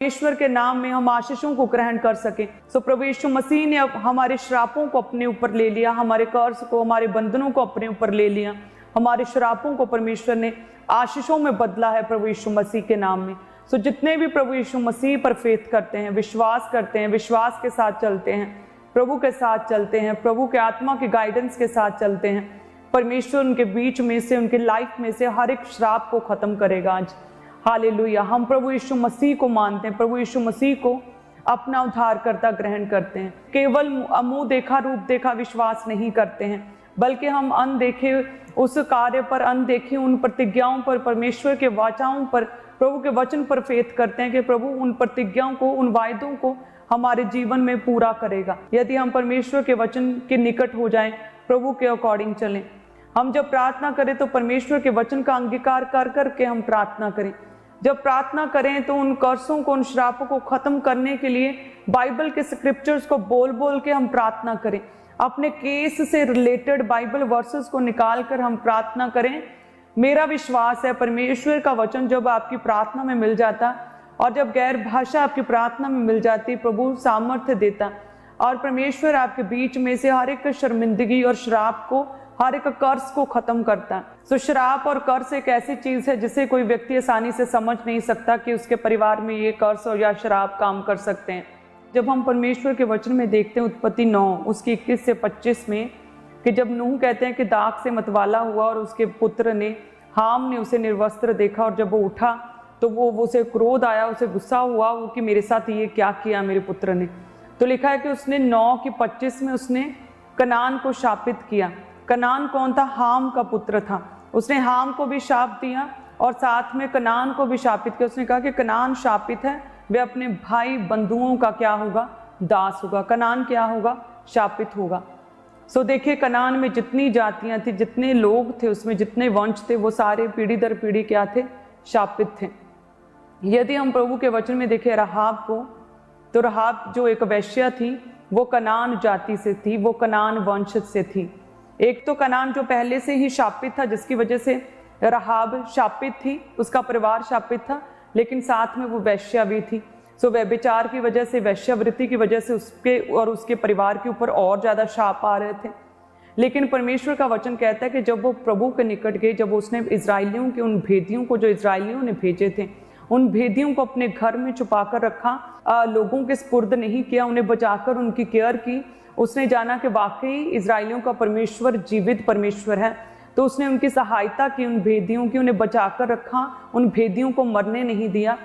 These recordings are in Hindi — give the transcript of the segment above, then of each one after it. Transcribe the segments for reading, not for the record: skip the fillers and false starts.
ईश्वर के नाम में हम आशीषों को ग्रहण कर सकें। सो प्रभु यीशु मसीह ने अब हमारे श्रापों को अपने ऊपर ले लिया, हमारे कर्ज को, हमारे बंधनों को अपने ऊपर ले लिया, हमारे श्रापों को परमेश्वर ने आशीषों में बदला है प्रभु यीशु मसीह के नाम में। सो जितने भी प्रभु यीशु मसीह पर फेथ करते हैं, विश्वास करते हैं, विश्वास के साथ चलते हैं, प्रभु के साथ चलते हैं, प्रभु के आत्मा के गाइडेंस के साथ चलते हैं, परमेश्वर उनके बीच में से, उनके लाइफ में से हर एक श्राप को खत्म करेगा आज। हालेलुया। हम प्रभु यीशु मसीह को मानते हैं, प्रभु यीशु मसीह को अपना उद्धारकर्ता ग्रहण करते हैं। केवल मुंह देखा रूप देखा विश्वास नहीं करते हैं, बल्कि हम अनदेखे उस कार्य पर, अनदेखे उन प्रतिज्ञाओं पर, परमेश्वर के वाचाओं पर, प्रभु के वचन पर फेथ करते हैं कि प्रभु उन प्रतिज्ञाओं को, उन वायदों को हमारे जीवन में पूरा करेगा। यदि हम परमेश्वर के वचन के निकट हो जाएं, प्रभु के अकॉर्डिंग चलें। हम जब प्रार्थना करें तो परमेश्वर के वचन का अंगीकार कर करके हम प्रार्थना करें। जब प्रार्थना करें तो उन कर्सों को, उन श्रापों को खत्म करने के लिए बाइबल के स्क्रिप्चर्स को बोल बोल के हम प्रार्थना करें। अपने केस से रिलेटेड बाइबल वर्सेस को निकाल कर हम प्रार्थना करें। मेरा विश्वास है परमेश्वर का वचन जब आपकी प्रार्थना में मिल जाता और जब गैर भाषा आपकी प्रार्थना में मिल जाती, प्रभु सामर्थ्य देता और परमेश्वर आपके बीच में से हर एक शर्मिंदगी और श्राप को, हर एक कर्ज को खत्म करता है। तो श्राप और कर्ज एक ऐसी चीज है जिसे कोई व्यक्ति आसानी से समझ नहीं सकता कि उसके परिवार में ये कर्ज और या श्राप काम कर सकते हैं। जब हम परमेश्वर के वचन में देखते हैं उत्पत्ति 9 उसकी 21 से 25 में कि जब नूह कहते हैं कि दाग से मतवाला हुआ और उसके पुत्र ने, हाम ने उसे निर्वस्त्र देखा और जब वो उठा तो वो उसे क्रोध आया, उसे गुस्सा हुआ वो कि मेरे साथ ये क्या किया मेरे पुत्र ने। तो लिखा है कि उसने 9 की 25 में उसने कनान को शापित किया। कनान कौन था? हाम का पुत्र था। उसने हाम को भी शाप दिया और साथ में कनान को भी शापित किया। उसने कहा कि कनान शापित है, वह अपने भाई बंधुओं का क्या होगा? दास होगा। कनान क्या होगा? शापित होगा। सो देखिए, कनान में जितनी जातियां थी, जितने लोग थे, उसमें जितने वंश थे, वो सारे पीढ़ी दर पीढ़ी क्या थे? शापित थे। यदि हम प्रभु के वचन में देखें रहाब को, तो रहाब जो एक वैश्या थी वो कनान जाति से थी, वो कनान वंश से थी। एक तो कनान जो पहले से ही शापित था, जिसकी वजह से रहाब शापित थी, उसका परिवार शापित था, लेकिन साथ में वो वैश्या भी थी। सो व्यभिचार की वजह से, वैश्यावृत्ति की वजह से उसके और उसके परिवार के ऊपर और ज्यादा शाप आ रहे थे। लेकिन परमेश्वर का वचन कहता है कि जब वो प्रभु के निकट गए, जब उसने इजराइलियों के उन भेदियों को, जो इजराइलियों ने भेजे थे, उन भेदियों को अपने घर में छुपा कर रखा, लोगों के स्पुर्द नहीं किया, उन्हें बचाकर उनकी केयर की। उसने जाना कि वाकई इजराइलियों का परमेश्वर जीवित परमेश्वर है, तो उसने उनकी सहायता की, उन भेदियों की, उन्हें बचाकर रखा, उन भेदियों को मरने नहीं दिया।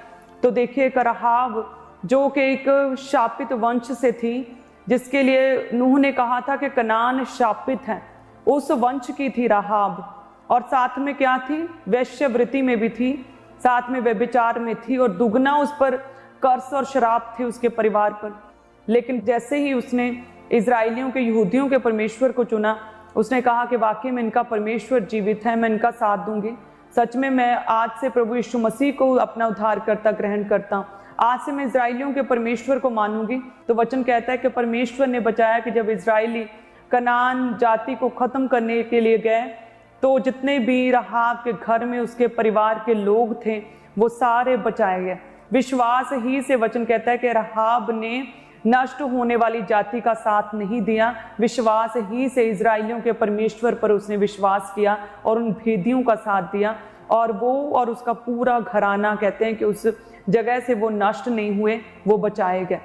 तो देखिए, रहाब जो कि एक शापित वंश से थी, जिसके लिए नूह ने कहा था कि कनान शापित है, उस वंश की थी रहाब। और साथ में क्या थी? वैश्यवृत्ति में भी थी, साथ में व्यभिचार में थी, और दुगना उस पर कर्ज और शराब थे उसके परिवार पर। लेकिन जैसे ही उसने इजराइलियों के, यहूदियों के परमेश्वर को चुना, उसने कहा कि वाकई में इनका परमेश्वर जीवित है, मैं इनका साथ दूंगी। सच में मैं आज से प्रभु यीशु मसीह को अपना उद्धारकर्ता ग्रहण करता हूँ, आज से मैं इजराइलियों के परमेश्वर को मानूंगी। तो वचन कहता है कि परमेश्वर ने बचाया कि जब इजराइली कनान जाति को खत्म करने के लिए गए, तो जितने भी रहाब के घर में उसके परिवार के लोग थे वो सारे बचाए गए। विश्वास ही से वचन कहता है कि रहाब ने नष्ट होने वाली जाति का साथ नहीं दिया, विश्वास ही से इजराइलियों के परमेश्वर पर उसने विश्वास किया और उन भेदियों का साथ दिया, और वो और उसका पूरा घराना, कहते हैं कि उस जगह से वो नष्ट नहीं हुए, वो बचाए गए।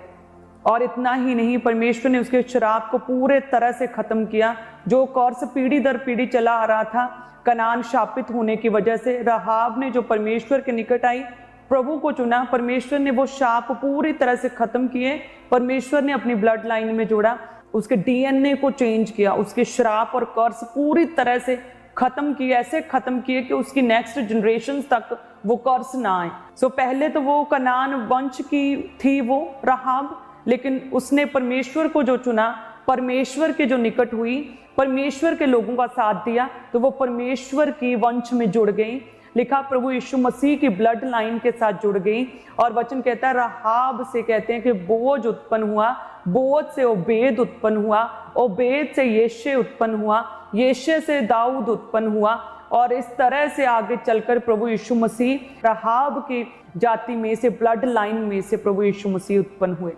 और इतना ही नहीं, परमेश्वर ने उसके शराब को पूरे तरह से खत्म किया। जो कर्ज पीढ़ी दर पीढ़ी चला आ रहा था कनान शापित होने की वजह से, रहाब ने जो परमेश्वर के निकट आई, प्रभु को चुना, परमेश्वर ने वो शाप पूरी तरह से खत्म किए। परमेश्वर ने अपनी ब्लड लाइन में जोड़ा, उसके डीएनए को चेंज किया, उसके श्राप और कर्ज पूरी तरह से खत्म किए, ऐसे खत्म किए कि उसकी नेक्स्ट जनरेशन तक वो कर्ज ना आए। सो पहले तो वो कनान वंश की थी वो रहाब, लेकिन उसने परमेश्वर को जो चुना, परमेश्वर के जो निकट हुई, परमेश्वर के लोगों का साथ दिया, तो वो परमेश्वर की वंश में जुड़ गई। लिखा प्रभु यीशु मसीह की ब्लड लाइन के साथ जुड़ गई। और वचन कहता है रहाब से, कहते हैं कि बोझ उत्पन्न हुआ, बोझ से ओबेद उत्पन्न हुआ, ओबेद से यिशै उत्पन्न हुआ, यिशै से दाऊद उत्पन्न हुआ, और इस तरह से आगे चलकर प्रभु यीशु मसीह राहाब की जाति में से, ब्लड लाइन में से प्रभु यीशु मसीह उत्पन्न हुए।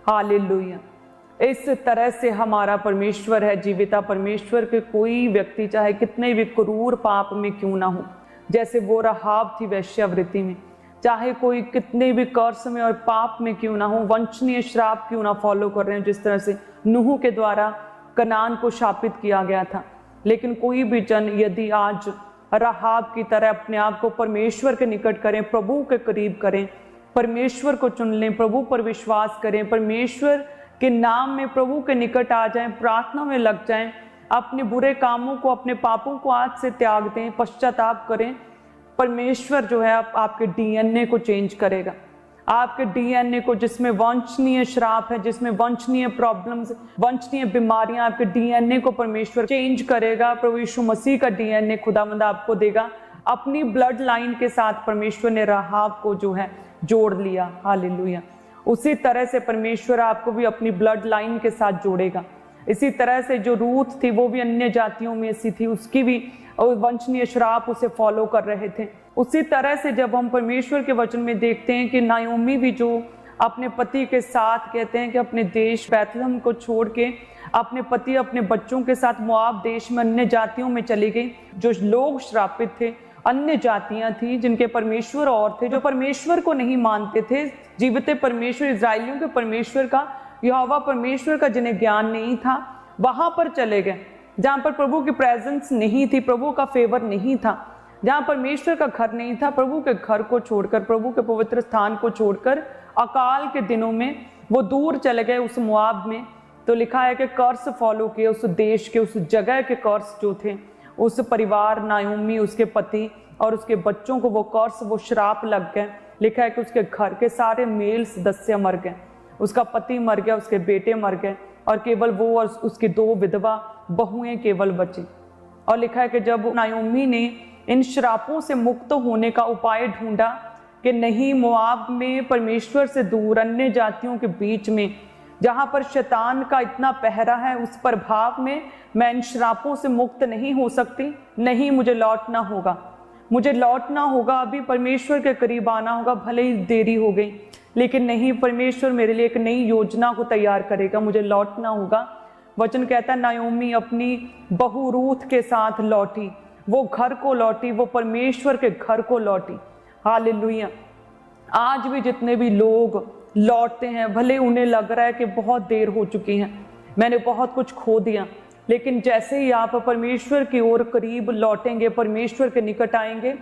हालेलुया। इस तरह से हमारा परमेश्वर है, जीविता परमेश्वर के कोई व्यक्ति चाहे कितने भी क्रूर पाप में क्यों ना हो, जैसे वो राहाब थी वेश्यावृत्ति में, चाहे कोई कितने भी कर्स में और पाप में क्यों ना हो, वंचनीय श्राप क्यों ना फॉलो कर रहे हैं, जिस तरह से नूह के द्वारा कनान को शापित किया गया था। लेकिन कोई भी जन यदि आज राहाब की तरह अपने आप को परमेश्वर के निकट करें, प्रभु के करीब करें, परमेश्वर को चुन लें, प्रभु पर विश्वास करें, परमेश्वर के नाम में प्रभु के निकट आ जाएं, प्रार्थना में लग जाएं, अपने बुरे कामों को, अपने पापों को आज से त्याग दें, पश्चाताप करें, परमेश्वर जो है आपके डीएनए को चेंज करेगा। आपके डीएनए को, जिसमें वंचनीय श्राप है, जिसमें वंचनीय प्रॉब्लम्स, वंचनीय बीमारियां, आपके डीएनए को परमेश्वर चेंज करेगा। प्रभु यीशु मसीह का डीएनए खुदावंद आपको देगा। अपनी ब्लड लाइन के साथ परमेश्वर ने राहाब को जो है जोड़ लिया। हालेलुया। उसी तरह से परमेश्वर आपको भी अपनी ब्लड लाइन के साथ जोड़ेगा। इसी तरह से जो रूथ थी वो भी अन्य जातियों में से थी, उसकी भी वंचनीय श्राप उसे फॉलो कर रहे थे। उसी तरह से जब हम परमेश्वर के वचन में देखते हैं कि नायोमी भी जो अपने पति के साथ कहते हैं कि अपने देश बैतलहम को छोड़ के अपने पति अपने बच्चों के साथ मोआब देश में अन्य जातियों में चली गई। जो लोग श्रापित थे, अन्य जातियां थी जिनके परमेश्वर और थे, जो परमेश्वर को नहीं मानते थे, जीवित परमेश्वर, इजरायलियों के परमेश्वर का, यहोवा परमेश्वर का जिन्हें ज्ञान नहीं था, वहां पर चले गए जहां पर प्रभु की प्रेजेंस नहीं थी, प्रभु का फेवर नहीं था, जहां परमेश्वर का घर नहीं था। प्रभु के घर को छोड़कर, प्रभु के पवित्र स्थान को छोड़कर अकाल के दिनों में वो दूर चले गए उस मोआब में। तो लिखा है कि कर्स फॉलो किए, उस देश के, उस जगह के कर्स जो थे, उस परिवार नायोमी, उसके पति और उसके बच्चों को वो कर्स, वो श्राप लग गए। लिखा है कि उसके घर के सारे मेल सदस्य मर गए, उसका पति मर गया, उसके बेटे मर गए और केवल वो और उसकी 2 विधवा बहुएं केवल बची। और लिखा है कि जब नायोमी ने इन श्रापों से मुक्त होने का उपाय ढूंढा कि नहीं, मोआब में परमेश्वर से दूर अन्य जातियों के बीच में जहां पर शैतान का इतना पहरा है, उस प्रभाव में मैं इन श्रापों से मुक्त नहीं हो सकती। नहीं, मुझे लौटना होगा, मुझे लौटना होगा, अभी परमेश्वर के करीब आना होगा। भले ही देरी हो गई, लेकिन नहीं, परमेश्वर मेरे लिए एक नई योजना को तैयार करेगा, मुझे लौटना होगा। वचन कहता है नायोमी अपनी बहू रूथ के साथ लौटी, वो घर को लौटी, वो परमेश्वर के घर को लौटी। हालेलुया। आज भी जितने भी लोग लौटते हैं, भले उन्हें लग रहा है कि बहुत देर हो चुकी है, मैंने बहुत कुछ खो दिया, लेकिन जैसे ही आप परमेश्वर की ओर करीब लौटेंगे, परमेश्वर के निकट आएंगे,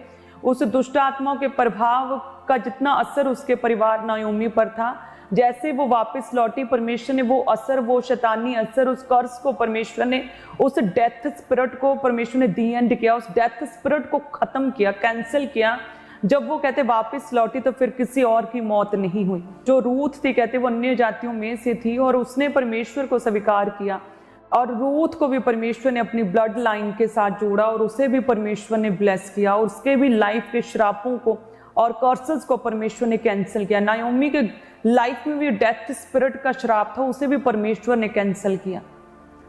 उस दुष्ट आत्मा के प्रभाव का जितना असर उसके परिवार नायोमी पर था, जैसे वो वापस लौटी, परमेश्वर ने वो असर, वो शैतानी असर, उस कर्स को परमेश्वर ने, उस डेथ स्पिरिट को परमेश्वर ने दी एंड किया, उस डेथ स्पिरिट को खत्म किया, कैंसिल किया। जब वो कहते वापस लौटी तो फिर किसी और की मौत नहीं हुई। जो रूथ थी कहते वो अन्य जातियों में से थी और उसने परमेश्वर को स्वीकार किया और रूथ को भी परमेश्वर ने अपनी ब्लड लाइन के साथ जोड़ा और उसे भी परमेश्वर ने ब्लेस किया और उसके भी लाइफ के श्रापों को और कर्सेस को परमेश्वर ने कैंसिल किया। नायोमी के लाइफ में भी डेथ स्पिरिट का श्राप था, उसे भी परमेश्वर ने कैंसिल किया।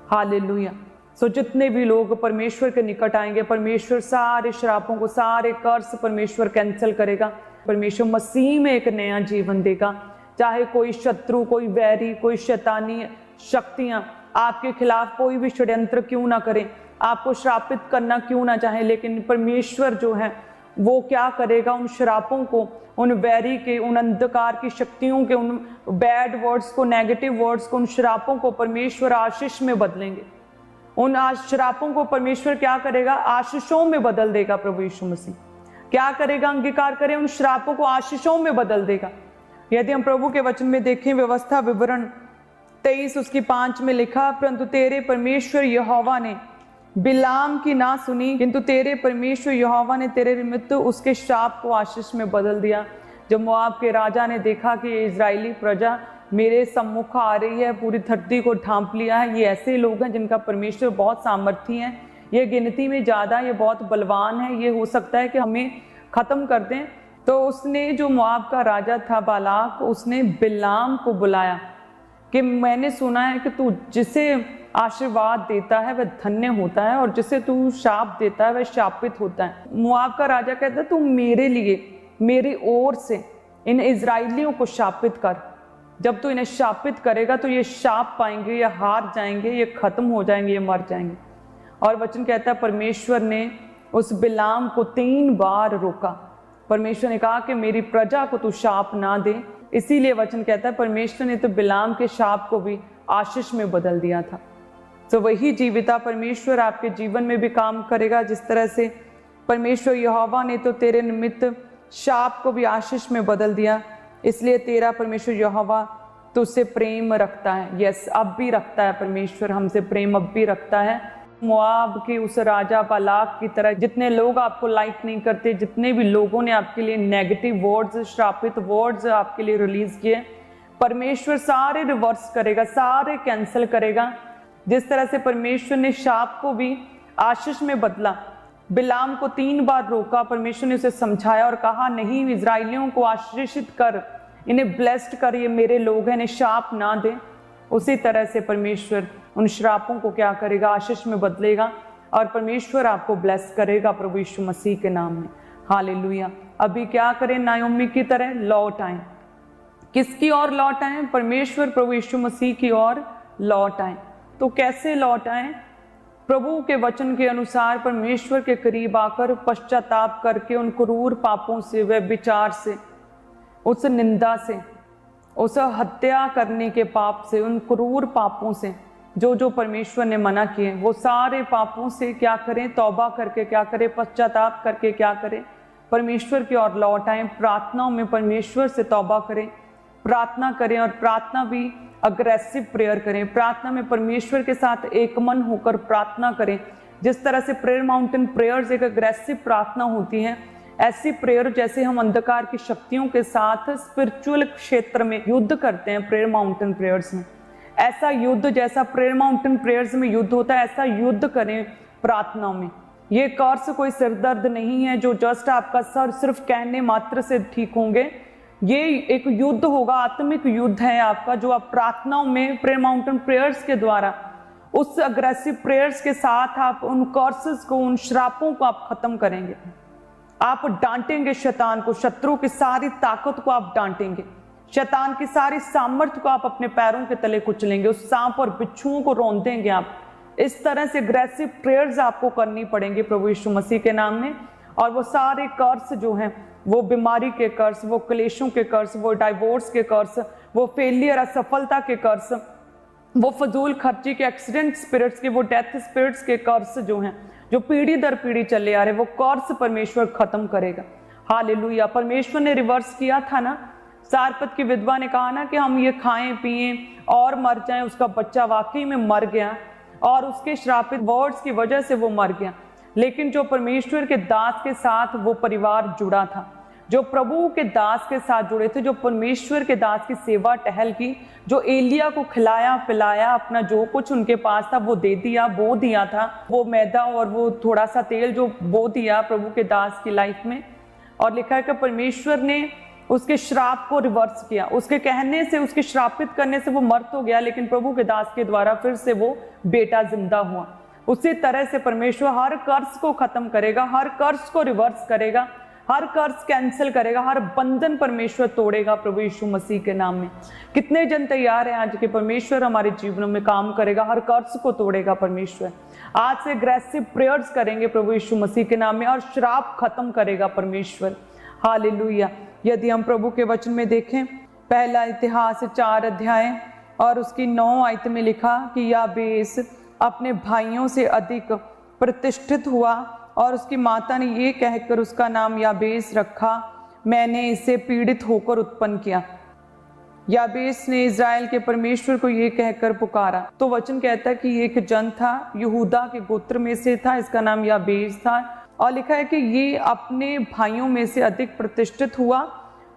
हालेलुया। सो जितने भी लोग परमेश्वर के निकट आएंगे, परमेश्वर सारे श्रापों को, सारे कर्स परमेश्वर कैंसिल करेगा। परमेश्वर मसीह में एक नया जीवन देगा। चाहे कोई शत्रु, कोई वैरी, कोई शैतानी शक्तियां आपके खिलाफ कोई भी षड्यंत्र क्यों ना करें, आपको श्रापित करना क्यों ना चाहे, लेकिन परमेश्वर जो है वो क्या करेगा, उन श्रापों को, उन वैरी के, उन अंधकार की शक्तियों के, उन बैड वर्ड्स को, नेगेटिव वर्ड्स को, उन श्रापों को परमेश्वर आशीष में बदलेंगे। उन श्रापों को परमेश्वर क्या करेगा, आशीषों में बदल देगा। प्रभु यीशु मसीह क्या करेगा, अंगीकार करें, उन श्रापों को आशीषों में बदल देगा। यदि हम प्रभु के वचन में देखें, व्यवस्था विवरण 23 उसकी 5 में लिखा, परंतु तेरे परमेश्वर यहोवा ने बिलाम की ना सुनी, किंतु तेरे परमेश्वर यहोवा ने तेरे निमित्त उसके शाप को आशीष में बदल दिया। जब मोआब के राजा ने देखा कि इजरायली प्रजा मेरे सम्मुख आ रही है, पूरी धरती को ढांप लिया है, ये ऐसे लोग हैं जिनका परमेश्वर बहुत सामर्थी है, ये गिनती में ज़्यादा, ये बहुत बलवान है, ये हो सकता है कि हमें ख़त्म कर दें। तो उसने, जो मोआब का राजा था बालाक, उसने बिलाम को बुलाया कि मैंने सुना है कि तू जिसे आशीर्वाद देता है वह धन्य होता है, और जिसे तू शाप देता है वह शापित होता है। मोआब का राजा कहता है, तू मेरे लिए, मेरी ओर से इन इजराइलियों को शापित कर। जब तू इन्हें शापित करेगा तो ये शाप पाएंगे, ये हार जाएंगे, ये खत्म हो जाएंगे, ये मर जाएंगे। और वचन कहता है परमेश्वर ने उस बिलाम को 3 बार रोका। परमेश्वर ने कहा कि मेरी प्रजा को तू शाप ना दे। इसीलिए वचन कहता है परमेश्वर ने तो बिलाम के शाप को भी आशीष में बदल दिया था। तो वही जीविता परमेश्वर आपके जीवन में भी काम करेगा। जिस तरह से परमेश्वर यहोवा ने तो तेरे निमित्त शाप को भी आशीष में बदल दिया, इसलिए तेरा परमेश्वर यहोवा तुझसे प्रेम रखता है। यस, अब भी रखता है। परमेश्वर हमसे प्रेम अब भी रखता है। मोआब के उस राजा बालाक की तरह जितने लोग आपको लाइक नहीं करते, जितने भी लोगों ने आपके लिए नेगेटिव वर्ड्स, श्रापित वर्ड्स आपके लिए रिलीज किए, परमेश्वर सारे रिवर्स करेगा, सारे कैंसिल करेगा। जिस तरह से परमेश्वर ने शाप को भी आशीष में बदला, बिलाम को 3 बार रोका, परमेश्वर ने उसे समझाया और कहा नहीं, इजराइलियों को आशीषित कर, इन्हें ब्लेस्ड कर, ये मेरे लोग हैं, इन्हें शाप ना दे। उसी तरह से परमेश्वर उन श्रापों को क्या करेगा, आशीष में बदलेगा, और परमेश्वर आपको ब्लेस करेगा प्रभु यीशु मसीह के नाम में। हालेलुया। अभी क्या करें, नायोमी की तरह लौट आए। किसकी ओर लौट आए? परमेश्वर प्रभु यीशु मसीह की ओर लौट आए। तो कैसे लौट आए? प्रभु के वचन के अनुसार परमेश्वर के करीब आकर पश्चाताप करके उन क्रूर पापों से, वह विचार से, उस निंदा से, उस हत्या करने के पाप से, उन क्रूर पापों से जो जो परमेश्वर ने मना किए, वो सारे पापों से क्या करें, तौबा करके क्या करें, पश्चाताप करके क्या करें, परमेश्वर की ओर लौट आए। प्रार्थनाओं में परमेश्वर से तौबा करें, प्रार्थना करें, और प्रार्थना भी अग्रेसिव प्रेयर करें। प्रार्थना में परमेश्वर के साथ एक मन होकर प्रार्थना करें। जिस तरह से प्रेयर माउंटेन प्रेयर्स एक अग्रेसिव प्रार्थना होती है, ऐसी प्रेयर जैसे हम अंधकार की शक्तियों के साथ स्पिरिचुअल क्षेत्र में युद्ध करते हैं प्रेयर माउंटेन प्रेयर्स में, ऐसा युद्ध जैसा प्रेयर माउंटेन प्रेयर्स में युद्ध होता है, ऐसा युद्ध करें प्रार्थनाओं में। ये कर्स कोई सिरदर्द नहीं है जो जस्ट आपका सर सिर्फ कहने मात्र से ठीक होंगे। ये एक युद्ध होगा, आत्मिक युद्ध है आपका, जो आप प्रार्थनाओं में प्रेयर माउंटेन प्रेयर्स के द्वारा, उस अग्रेसिव प्रेयर्स के साथ आप उन कर्सेस को, उन श्रापों को आप खत्म करेंगे। आप डांटेंगे शैतान को, शत्रु की सारी ताकत को आप डांटेंगे, शैतान की सारी सामर्थ्य को आप अपने पैरों के तले कुचलेंगे, उस सांप और बिच्छुओं को रौंद देंगे आप। इस तरह से अग्रेसिव प्रेयर्स आपको करनी पड़ेंगे प्रभु यीशु मसीह के नाम में। और वो सारे कर्स जो हैं, वो बीमारी के कर्स, वो क्लेशों के कर्स, वो डाइवोर्स के कर्स, वो फेलियर, असफलता के कर्स, वो फजूल खर्ची के, एक्सीडेंट स्पिरिट्स के, वो डेथ स्पिरिट्स के कर्स जो हैं, जो पीढ़ी दर पीढ़ी चले आ रहे, वो कर्स परमेश्वर खत्म करेगा। हालेलुया। परमेश्वर ने रिवर्स किया था ना, सारपत की विधवा ने कहा ना कि हम ये खाएं पिएं और मर जाएं, उसका बच्चा वाकई में मर गया और उसके श्रापित वर्ड्स की वजह से वो मर गया। लेकिन जो परमेश्वर के दास के साथ वो परिवार जुड़ा था, जो प्रभु के दास के साथ जुड़े थे, जो परमेश्वर के दास की सेवा टहल की, जो एलिया को खिलाया पिलाया, अपना जो कुछ उनके पास था वो दे दिया, बो दिया था, वो मैदा और वो थोड़ा सा तेल जो बो दिया प्रभु के दास की लाइफ में। और लिखा है कि परमेश्वर ने उसके श्राप को रिवर्स किया, उसके कहने से, उसके श्रापित करने से वो मर तो गया, लेकिन प्रभु के दास के द्वारा फिर से वो बेटा जिंदा हुआ। उसी तरह से परमेश्वर हर कर्ज को खत्म करेगा, हर कर्ज को रिवर्स करेगा, हर कर्ज कैंसिल करेगा, हर बंधन परमेश्वर तोड़ेगा प्रभु यीशु मसीह के नाम में। कितने जन तैयार हैं आज के परमेश्वर हमारे जीवन में काम करेगा, हर कर्ज को तोड़ेगा परमेश्वर। आज से अग्रेसिव प्रेयर्स करेंगे प्रभु यीशु मसीह के नाम में और श्राप खत्म करेगा परमेश्वर। हालेलुया। यदि हम प्रभु के वचन में देखें, पहला इतिहास 4 अध्याय और उसकी 9 आयत में लिखा कि याबेस अपने भाइयों से अधिक प्रतिष्ठित हुआ और उसकी माता ने ये कहकर उसका नाम याबेस रखा, मैंने इसे पीड़ित होकर उत्पन्न किया। याबेस ने इज़राइल के परमेश्वर को ये कहकर पुकारा। तो वचन कहता है कि एक जन था, यहूदा के गोत्र में से था, इसका नाम याबेस था। और लिखा है कि ये अपने भाइयों में से अधिक प्रतिष्ठित हुआ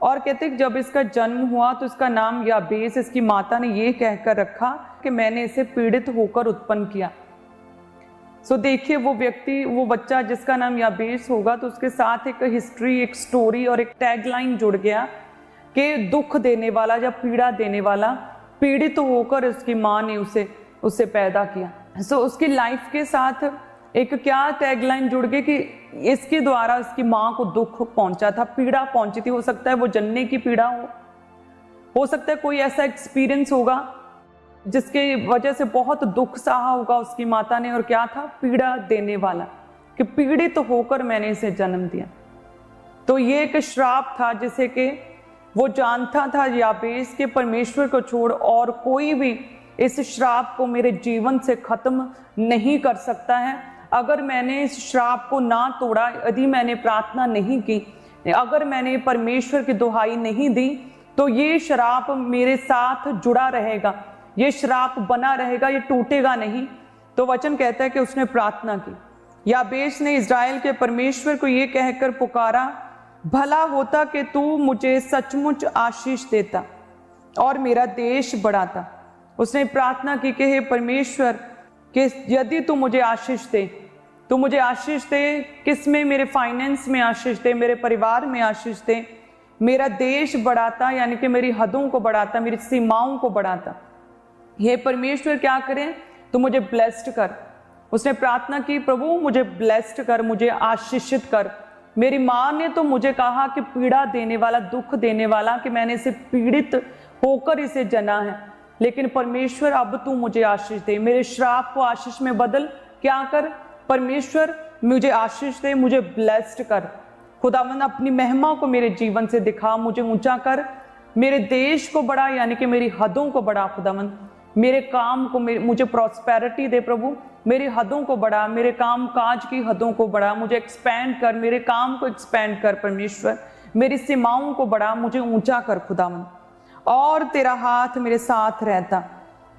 और कहते हैं जब इसका जन्म हुआ तो इसका नाम याबेस इसकी माता ने ये कहकर रखा कि मैंने इसे पीड़ित होकर उत्पन्न किया। सो देखिए वो व्यक्ति, वो बच्चा जिसका नाम याबेस होगा तो उसके साथ एक हिस्ट्री, एक स्टोरी और एक टैगलाइन जुड़ गया कि दुख देने वाला या पीड़ा देने वाला, पीड़ित होकर उसकी माँ ने उसे उसे पैदा किया। सो उसकी लाइफ के साथ एक क्या टैगलाइन जुड़ गई कि इसके द्वारा इसकी माँ को दुख पहुंचा था, पीड़ा पहुंची थी। हो सकता है वो जनने की पीड़ा हो सकता है कोई ऐसा एक्सपीरियंस होगा जिसके वजह से बहुत दुख सहा होगा उसकी माता ने, और क्या था, पीड़ा देने वाला, कि पीड़ित होकर मैंने इसे जन्म दिया। तो ये एक श्राप था जिसे कि वो जानता था याबेस के परमेश्वर को छोड़ और कोई भी इस श्राप को मेरे जीवन से खत्म नहीं कर सकता है। अगर मैंने इस श्राप को ना तोड़ा, यदि मैंने प्रार्थना नहीं की, अगर मैंने परमेश्वर की दुहाई नहीं दी, तो ये श्राप मेरे साथ जुड़ा रहेगा, ये श्राप बना रहेगा, ये टूटेगा नहीं। तो वचन कहता है कि उसने प्रार्थना की। याबेस ने इज़राइल के परमेश्वर को ये कहकर पुकारा, भला होता कि तू मुझे सचमुच आशीष देता और मेरा देश बढ़ाता। उसने प्रार्थना की कि हे परमेश्वर, कि यदि तू मुझे आशीष दे, तू मुझे आशीष दे, किस में? मेरे फाइनेंस में आशीष दे, मेरे परिवार में आशीष दे, मेरा देश बढ़ाता, यानी कि मेरी हदों को बढ़ाता, मेरी सीमाओं को बढ़ाता। हे परमेश्वर क्या करें? तू मुझे ब्लेस्ड कर। उसने प्रार्थना की, प्रभु मुझे ब्लेस्ड कर, मुझे आशीषित कर। मेरी माँ ने तो मुझे कहा कि पीड़ा देने वाला, दुख देने वाला, कि मैंने इसे पीड़ित होकर इसे जना है, लेकिन परमेश्वर अब तू मुझे आशीष दे, मेरे श्राप को आशीष में बदल। क्या कर? परमेश्वर मुझे आशीष दे, मुझे ब्लेस्ड कर। खुदावंद अपनी महिमा को मेरे जीवन से दिखा, मुझे ऊंचा कर, मेरे देश को बढ़ा, यानी कि मेरी हदों को बढ़ा। खुदावंद मेरे काम को, मुझे प्रॉस्पेरिटी दे प्रभु, मेरी हदों को बढ़ा, मेरे काम काज की हदों को बढ़ा, मुझे एक्सपैंड कर, मेरे काम को एक्सपैंड कर परमेश्वर, मेरी सीमाओं को बढ़ा, मुझे ऊंचा कर खुदावंद। और तेरा हाथ मेरे साथ रहता।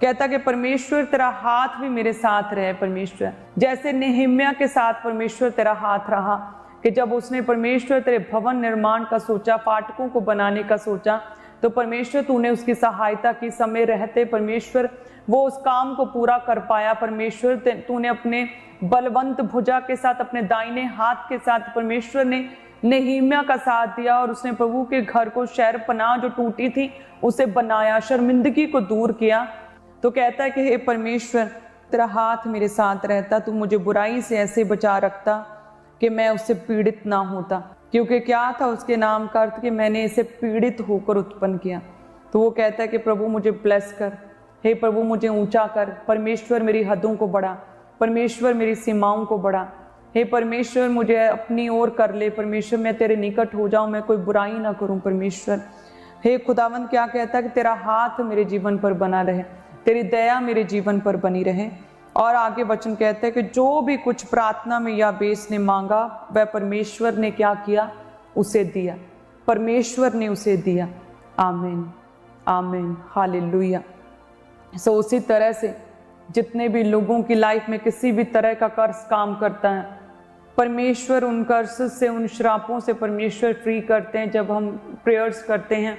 कहता कि परमेश्वर तेरा हाथ भी मेरे साथ रहे परमेश्वर, जैसे नेहम्याह के साथ परमेश्वर तेरा हाथ रहा, कि जब उसने परमेश्वर तेरे भवन निर्माण का सोचा, फाटकों को बनाने का सोचा, तो परमेश्वर तूने उसकी सहायता की। समय रहते परमेश्वर वो उस काम को पूरा कर पाया। परमेश्वर तूने अपने बलवंत भुजा के साथ, अपने दाहिने हाथ के साथ परमेश्वर ने नेहम्याह का साथ दिया, और उसने प्रभु के घर को, शहर पनाह जो टूटी थी उसे बनाया, शर्मिंदगी को दूर किया। तो कहता है कि हे परमेश्वर तेरा हाथ मेरे साथ रहता, तू मुझे बुराई से ऐसे बचा रखता कि मैं उससे पीड़ित ना होता। क्योंकि क्या था उसके नाम का अर्थ? कि मैंने इसे पीड़ित होकर उत्पन्न किया। तो वो कहता है कि प्रभु मुझे ब्लेस कर, हे प्रभु मुझे ऊंचा कर, परमेश्वर मेरी हदों को बढ़ा, परमेश्वर मेरी सीमाओं को बढ़ा, हे परमेश्वर मुझे अपनी ओर कर ले, परमेश्वर मैं तेरे निकट हो जाऊं, मैं कोई बुराई ना करूं परमेश्वर। हे खुदावंद क्या कहता है? कि तेरा हाथ मेरे जीवन पर बना रहे, तेरी दया मेरे जीवन पर बनी रहे। और आगे वचन कहते हैं कि जो भी कुछ प्रार्थना में याबेस ने मांगा, वह परमेश्वर ने क्या किया? उसे दिया, परमेश्वर ने उसे दिया। आमीन, आमीन, हालेलुया। सो उसी तरह से जितने भी लोगों की लाइफ में किसी भी तरह का कर्ज काम करता है, परमेश्वर उन कर्ज से, उन श्रापों से परमेश्वर फ्री करते हैं। जब हम प्रेयर्स करते हैं,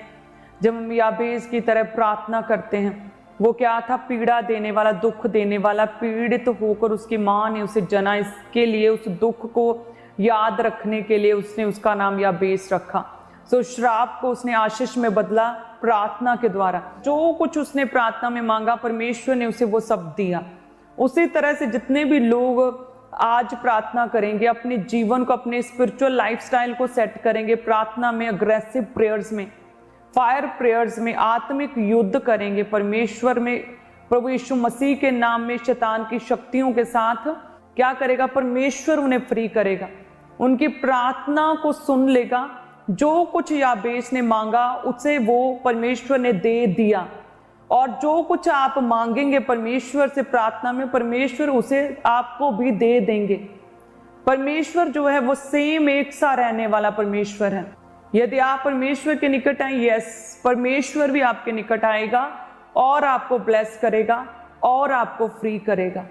जब हम याबेस की तरह प्रार्थना करते हैं, वो क्या था? पीड़ा देने वाला, दुख देने वाला, पीड़ित होकर उसकी माँ ने उसे जना। इसके लिए, उस दुख को याद रखने के लिए उसने उसका नाम याबेस रखा। सो श्राप को उसने आशीष में बदला प्रार्थना के द्वारा। जो कुछ उसने प्रार्थना में मांगा, परमेश्वर ने उसे वो सब दिया। उसी तरह से जितने भी लोग आज प्रार्थना करेंगे, अपने जीवन को, अपने स्पिरिचुअल लाइफस्टाइल को सेट करेंगे, प्रार्थना में, अग्रेसिव प्रेयर्स में, फायर प्रेयर्स में, आत्मिक युद्ध करेंगे परमेश्वर में, प्रभु यीशु मसीह के नाम में, शैतान की शक्तियों के साथ क्या करेगा? परमेश्वर उन्हें फ्री करेगा, उनकी प्रार्थना को सुन लेगा। जो कुछ याबेस ने मांगा उसे वो परमेश्वर ने दे दिया, और जो कुछ आप मांगेंगे परमेश्वर से प्रार्थना में, परमेश्वर उसे आपको भी दे देंगे। परमेश्वर जो है वो सेम, एक सा रहने वाला परमेश्वर है। यदि आप परमेश्वर के निकट आए, यस, परमेश्वर भी आपके निकट आएगा और आपको ब्लेस करेगा और आपको फ्री करेगा।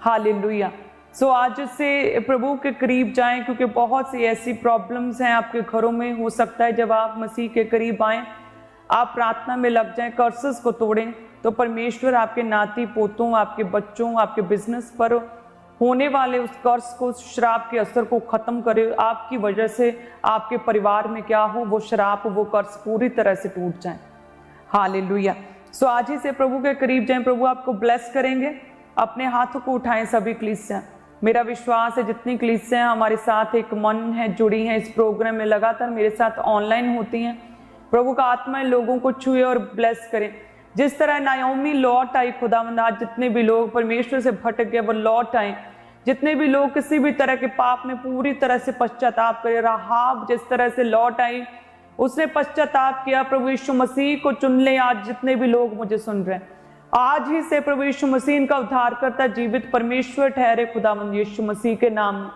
हालेलुया। सो आज से प्रभु के करीब जाएं, क्योंकि बहुत सी ऐसी प्रॉब्लम्स हैं आपके घरों में। हो सकता है जब आप मसीह के करीब आएं, आप प्रार्थना में लग जाएं, कर्सेस को तोड़ें, तो परमेश्वर आपके नाती पोतों, आपके बच्चों, आपके बिजनेस पर होने वाले उस कर्ज को, श्राप के असर को खत्म करे। आपकी वजह से आपके परिवार में क्या हो, वो श्राप, वो कर्ज पूरी तरह से टूट जाए। हालेलुया। सो आज ही से प्रभु के करीब जाएं, प्रभु आपको ब्लेस करेंगे। अपने हाथों को उठाएं सभी कलीसियां। मेरा विश्वास है जितनी कलीसियां हमारे साथ एक मन है जुड़ी हैं इस प्रोग्राम में, लगातार मेरे साथ ऑनलाइन होती हैं, प्रभु का आत्मा इन लोगों को छुए और ब्लेस करें। जिस तरह नायोमी लौट आई खुदावंद, आज जितने भी लोग परमेश्वर से भटक गए वो लौट आए। जितने भी लोग किसी भी तरह के पाप में पूरी तरह से पश्चाताप करे, राहाब जिस तरह से लौट आई, उसने पश्चाताप किया। प्रभु यीशु मसीह को चुन ले। आज जितने भी लोग मुझे सुन रहे हैं, आज ही से प्रभु यीशु मसीह इनका उद्धार करता जीवित परमेश्वर ठहरे खुदावंद यीशु मसीह के नाम में।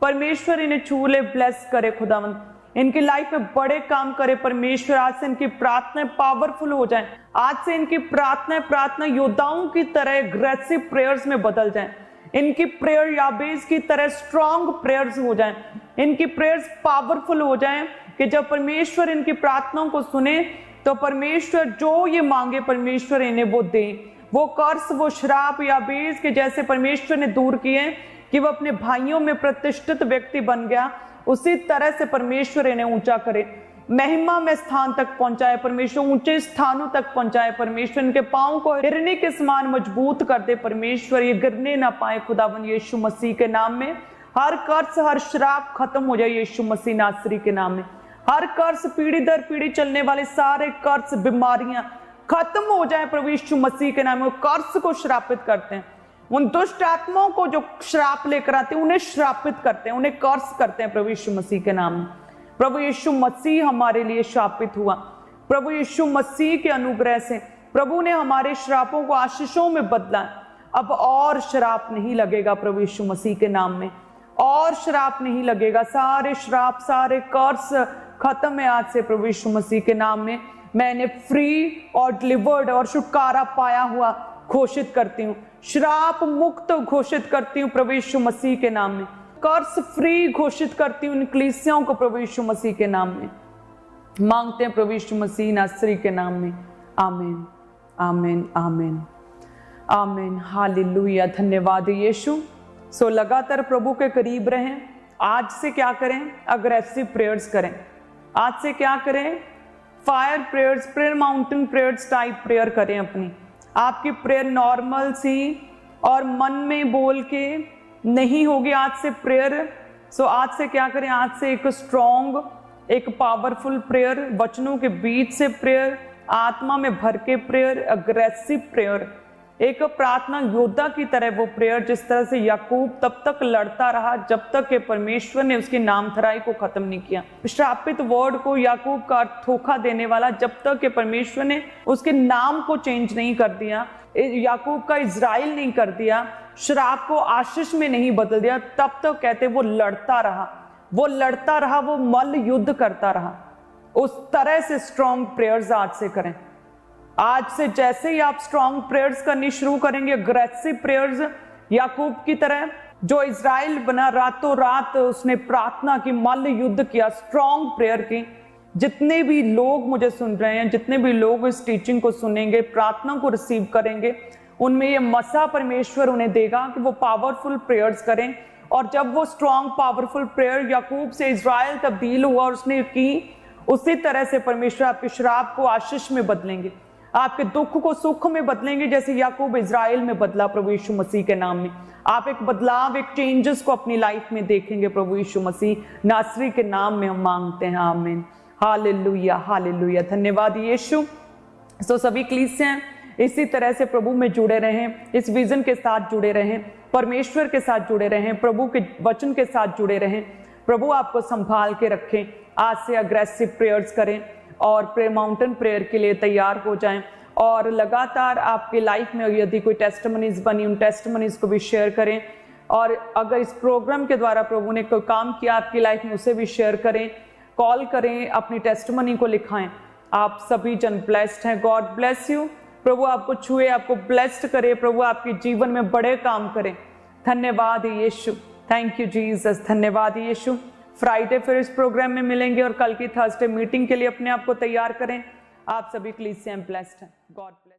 परमेश्वर इन्हें छू ले, ब्लेस करे खुदावंद, इनकी लाइफ में बड़े काम करे परमेश्वर। आज से इनकी प्रार्थनाएं पावरफुल हो जाएं। आज से इनकी प्रार्थना योद्धाओं की तरह एग्रेसिव प्रेयर्स में बदल जाएं। इनकी प्रेयर याबेस की तरह स्ट्रॉन्ग प्रेयर्स हो जाएं। इनकी प्रेयर्स पावरफुल हो जाएं कि जब परमेश्वर इनकी प्रार्थनाओं को सुने तो परमेश्वर जो ये मांगे परमेश्वर इन्हें वो दे। वो कर्ज, वो श्राप याबेस के जैसे परमेश्वर ने दूर किए कि वो अपने भाइयों में प्रतिष्ठित व्यक्ति बन गया, उसी तरह से परमेश्वर इन्हें ऊंचा करे, महिमा में स्थान तक पहुंचाए परमेश्वर, ऊंचे स्थानों तक पहुंचाए परमेश्वर। इनके पांव को हिरनी के समान मजबूत कर दे परमेश्वर, ये गिरने ना पाए खुदावन यीशु मसीह के नाम में। हर कर्ज, हर श्राप खत्म हो जाए यीशु मसीह नासरी के नाम में। हर कर्ज, पीढ़ी दर पीढ़ी चलने वाले सारे कर्ज, बीमारियां खत्म हो जाए प्रभु यीशु मसीह के नाम में। कर्ज को श्रापित करते हैं, उन दुष्ट आत्माओं को जो श्राप लेकर आते हैं उन्हें श्रापित करते हैं, उन्हें कर्ज करते हैं प्रभु यीशु मसीह के नाम में। प्रभु यीशु मसीह हमारे लिए श्रापित हुआ। प्रभु यीशु मसीह के अनुग्रह से प्रभु ने हमारे श्रापों को आशीषों में बदला। अब और श्राप नहीं लगेगा प्रभु यीशु मसीह के नाम में, और श्राप नहीं लगेगा। सारे श्राप, सारे कर्ज खत्म है आज से प्रभु यीशु मसीह के नाम में। मैंने फ्री और डिलीवर्ड और छुटकारा पाया हुआ घोषित करती हूँ, श्राप मुक्त घोषित करती हूँ प्रभु यीशु मसीह के नाम में। कर्ज फ्री घोषित करती हूँ इन कलीसियाओं को प्रभु यीशु मसीह के नाम में। मांगते हैं प्रभु यीशु मसीह नासरी के नाम में। आमीन, आमीन, आमीन, आमीन। हालेलुया, धन्यवाद यीशु। सो लगातार प्रभु के करीब रहें। आज से क्या करें? अग्रेसिव प्रेयर्स करें। आज से क्या करें? Fire prayers, prayer mountain prayers type prayer करें अपनी। आपकी प्रेयर नॉर्मल सी और मन में बोल के नहीं होगी आज से प्रेयर। सो आज से क्या करें? आज से एक स्ट्रॉन्ग, एक पावरफुल प्रेयर, वचनों के बीच से प्रेयर, आत्मा में भर के प्रेयर, अग्रेसिव प्रेयर, एक प्रार्थना योद्धा की तरह वो प्रेयर। जिस तरह से याकूब तब तक लड़ता रहा जब तक कि परमेश्वर ने उसकी नामधराई को खत्म नहीं किया। श्रापित वर्ड को याकूब का धोखा देने वाला जब तक कि परमेश्वर ने उसके नाम को चेंज नहीं कर दिया, याकूब का इज़राइल नहीं कर दिया, श्राप को आशीष में नहीं बदल दिया, तब तक कहते वो लड़ता रहा, वो लड़ता रहा, वो मल्ल युद्ध करता रहा। उस तरह से स्ट्रॉन्ग प्रेयर्स आज से करें। आज से जैसे ही आप स्ट्रॉन्ग प्रेयर्स करनी शुरू करेंगे, अग्रेसिव प्रेयर्स, याकूब की तरह जो इज़राइल बना, रातों रात उसने प्रार्थना की, मल्ल युद्ध किया, स्ट्रॉन्ग प्रेयर की। जितने भी लोग मुझे सुन रहे हैं, जितने भी लोग इस टीचिंग को सुनेंगे, प्रार्थना को रिसीव करेंगे, उनमें ये मसा परमेश्वर उन्हें देगा कि वो पावरफुल प्रेयर्स करें। और जब वो स्ट्रॉन्ग पावरफुल प्रेयर याकूब से इज़राइल तब्दील हुआ और उसने की, उसी तरह से परमेश्वर आपके श्राप को आशीष में बदलेंगे, आपके दुख को सुख में बदलेंगे, जैसे याकूब इज़राइल में बदला प्रभु यीशु मसीह के नाम में। आप एक बदलाव, एक चेंजेस को अपनी लाइफ में देखेंगे प्रभु यीशु मसीह नासरी के नाम में हम मांगते हैं। आमीन, हालेलुया, हालेलुया, धन्यवाद यीशु। सो सभी कलीसियां इसी तरह से प्रभु में जुड़े रहें, इस विजन के साथ जुड़े रहें, परमेश्वर के साथ जुड़े रहें, प्रभु के वचन के साथ जुड़े रहें। प्रभु आपको संभाल के रखें। आज से अग्रेसिव प्रेयर्स करें और प्रेयर माउंटेन प्रेयर के लिए तैयार हो जाएं। और लगातार आपकी लाइफ में यदि कोई टेस्टिमनीज बनी, उन टेस्टिमनीज को भी शेयर करें। और अगर इस प्रोग्राम के द्वारा प्रभु ने कोई काम किया आपकी लाइफ में, उसे भी शेयर करें, कॉल करें, अपनी टेस्टिमनी को लिखाएं। आप सभी जन ब्लेस्ड हैं। God bless you. प्रभु आपको छुए, आपको ब्लेस्ड करे, प्रभु आपके जीवन में बड़े काम करें। धन्यवाद यीशु, थैंक यू जीसस, धन्यवाद यीशु। फ्राइडे फिर इस प्रोग्राम में मिलेंगे और कल की थर्सडे मीटिंग के लिए अपने आप को तैयार करें। आप सभी कलीसियां ब्लेस्ड हैं। God bless.